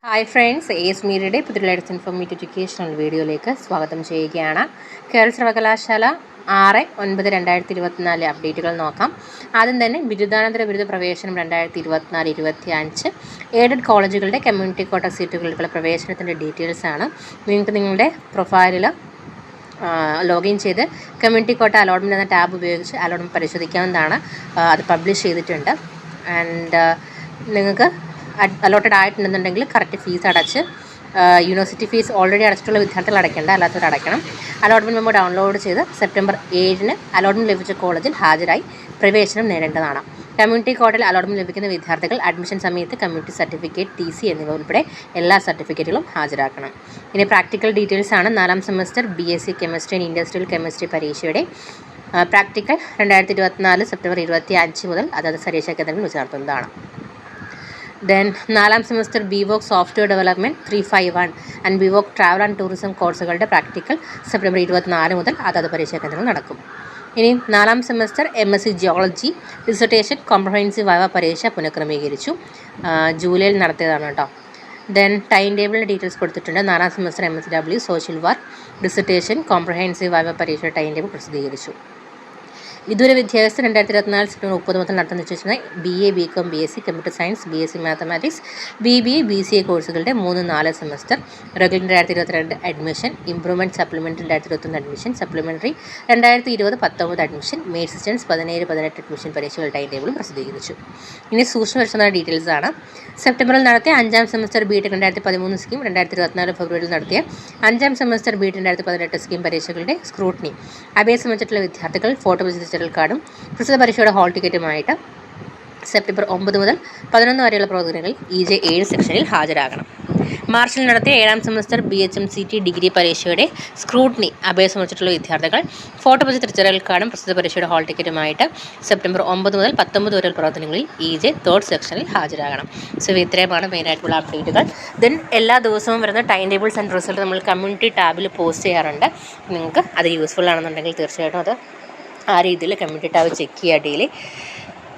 Hi friends, S മീഡിയയുടെ പുതിയ latest informative educational വീഡിയോയിലേക്ക് സ്വാഗതം ചെയ്യുകയാണ്. കേരള സർവകലാശാല 6/9/2024 അപ്ഡേറ്റുകൾ നോക്കാം. ആദ്യം തന്നെ ബിരുദാനന്തര ബിരുദ പ്രവേശനം 2024-25 എയ്ഡഡ് കോളേജുകളുടെ കമ്മ്യൂണിറ്റി കോട്ട സീറ്റുകൾക്കുള്ള പ്രവേശനത്തിൻ്റെ ഡീറ്റെയിൽസ് ആണ്. നിങ്ങൾക്ക് നിങ്ങളുടെ പ്രൊഫൈലിൽ ലോഗിൻ ചെയ്ത് കമ്മ്യൂണിറ്റി കോട്ട അലോട്ട്മെൻറ്റ് എന്ന ടാബ് ഉപയോഗിച്ച് അലോട്ട്മെൻറ്റ് പരിശോധിക്കാവുന്നതാണ്. അത് പബ്ലിഷ് ചെയ്തിട്ടുണ്ട്. ആൻഡ് നിങ്ങൾക്ക് അലോട്ടഡ് ആയിട്ടുണ്ടെന്നുണ്ടെങ്കിൽ കറക്റ്റ് ഫീസ് അടച്ച് യൂണിവേഴ്സിറ്റി ഫീസ് ഓൾറെഡി അടച്ചിട്ടുള്ള വിദ്യാർത്ഥികൾ അടയ്ക്കേണ്ട, അല്ലാത്തവർ അടയ്ക്കണം. അലോട്ട്മെൻറ്റ് മെമ്മോ ഡൗൺലോഡ് ചെയ്ത് സെപ്റ്റംബർ 7-ന് അലോട്ട്മെൻറ്റ് ലഭിച്ച കോളേജിൽ ഹാജരായി പ്രവേശനം നേടേണ്ടതാണ്. കമ്മ്യൂണിറ്റി കോട്ടയിൽ അലോട്ട്മെൻറ്റ് ലഭിക്കുന്ന വിദ്യാർത്ഥികൾ അഡ്മിഷൻ സമയത്ത് കമ്മ്യൂണിറ്റി സർട്ടിഫിക്കറ്റ്, TC എന്നിവ ഉൾപ്പെടെ എല്ലാ സർട്ടിഫിക്കറ്റുകളും ഹാജരാക്കണം. ഇനി പ്രാക്ടിക്കൽ ഡീറ്റെയിൽസ് ആണ്. 4ാം semester BSc chemistry and industrial chemistry പരീക്ഷയുടെ പ്രാക്ടിക്കൽ 2024 സെപ്റ്റംബർ 25 മുതൽ അതത് പരീക്ഷാ കേന്ദ്രങ്ങളിൽ വെച്ച് നടത്തുന്നതാണ്. Then 4ാം semester BVOC software development 351 and BVOC travel and tourism കോഴ്സുകളുടെ പ്രാക്ടിക്കൽ സെപ്റ്റംബർ 24 മുതൽ അതത് പരീക്ഷാ കേന്ദ്രങ്ങൾ നടക്കും. ഇനി 4ാം semester MSc geology dissertation comprehensive viva പരീക്ഷ പുനഃക്രമീകരിച്ചു. ജൂലൈയിൽ നടത്തിയതാണ് കേട്ടോ. ദെൻ ടൈം ടേബിളിൻ്റെ ഡീറ്റെയിൽസ് കൊടുത്തിട്ടുണ്ട്. 4ാം semester MSW social work dissertation comprehensive viva പരീക്ഷ ടൈം ടേബിൾ പ്രസിദ്ധീകരിച്ചു. വിദൂര വിദ്യാഭ്യാസം 2024 സെപ്റ്റംബർ 30 മുതൽ നടത്തുന്ന വെച്ചിരുന്ന BA BCom BSc computer science BSc mathematics BBA BCA കോഴ്സുകളുടെ 3-4 semester regular 2022 admission, improvement supplementary 2021 admission, supplementary 2020-19 admission, മെയ്ഡ് സിസ്റ്റൻസ് 17-18 അഡ്മിഷൻ പരീക്ഷകൾ ടൈം ടേബിളും പ്രസിദ്ധീകരിച്ചു. ഇനി സൂക്ഷ്മ പരിശോധന ഡീറ്റെയിൽസ് ആണ്. സെപ്റ്റംബറിൽ നടത്തിയ 5ാം സെമസ്റ്റർ BTech 2013 സ്കീം, 2024 ഫെബ്രുവരിയിൽ നടത്തിയ 5ാം സെമസ്റ്റർ BTech 2018 സ്കീം പരീക്ഷകളുടെ സ്ക്രൂട്ടിനി അപേക്ഷ സംബന്ധിച്ചിട്ടുള്ള വിദ്യാർത്ഥികൾ ഫോട്ടോ കാർഡും പ്രസ്തുത പരീക്ഷയുടെ ഹാൾ ടിക്കറ്റുമായിട്ട് സെപ്റ്റംബർ 9 മുതൽ 11 വരെയുള്ള പ്രവർത്തനങ്ങളിൽ EJ 7 സെക്ഷനിൽ ഹാജരാകണം. മാർച്ചിൽ നടത്തിയ 7ാം സെമസ്റ്റർ BHMCT ഡിഗ്രി പരീക്ഷയുടെ സ്ക്രൂട്ടിനി അപേക്ഷ സമർപ്പിച്ചിട്ടുള്ള വിദ്യാർത്ഥികൾ ഫോട്ടോ പതിച്ച തിരിച്ചറിയൽ കാർഡും പ്രസ്തുത പരീക്ഷയുടെ ഹാൾ ടിക്കറ്റുമായിട്ട് സെപ്റ്റംബർ 9 മുതൽ 19 വരെയുള്ള പ്രവർത്തനങ്ങളിൽ EJ 3 സെക്ഷനിൽ ഹാജരാകണം. സോ ഇത്രയുമാണ് മെയിനായിട്ടുള്ള അപ്ഡേറ്റുകൾ. ദെൻ എല്ലാ ദിവസവും വരുന്ന ടൈം ടേബിൾസ് ആൻഡ് റിസൾട്ട് നമ്മൾ കമ്മ്യൂണിറ്റി ടാബിൽ പോസ്റ്റ് ചെയ്യാറുണ്ട്. നിങ്ങൾക്ക് അത് യൂസ്ഫുൾ ആണെന്നുണ്ടെങ്കിൽ തീർച്ചയായിട്ടും അത് ആ രീതിയിൽ കമ്മ്യൂണിറ്റി ടാബ് ചെക്ക് ചെയ്യുക ഡെയിലി.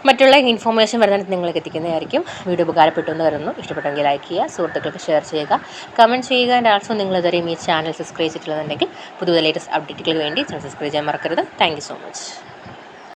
മറ്റുള്ള ഇൻഫോർമേഷൻ വരുന്നത് നിങ്ങൾക്ക് എത്തിക്കുന്നതായിരിക്കും. വീഡിയോ ഉപകാരപ്പെട്ടു എന്ന് വരുന്നു. ഇഷ്ടപ്പെട്ടെങ്കിൽ ലൈക്ക് ചെയ്യുക, സുഹൃത്തുക്കൾക്ക് ഷെയർ ചെയ്യുക, കമൻറ്റ് ചെയ്യുക. ആൻഡ് ആൾസോ നിങ്ങൾ ഇതുവരെയും ഈ ചാനൽ സബ്സ്ക്രൈബ് ചെയ്തിട്ടുണ്ടെങ്കിൽ പുതിയ ലേറ്റസ്റ്റ് അപ്ഡേറ്റുകൾക്ക് വേണ്ടി ചാനൽ സബ്സ്ക്രൈബ് ചെയ്യാൻ മറക്കരുത്. Thank you so much.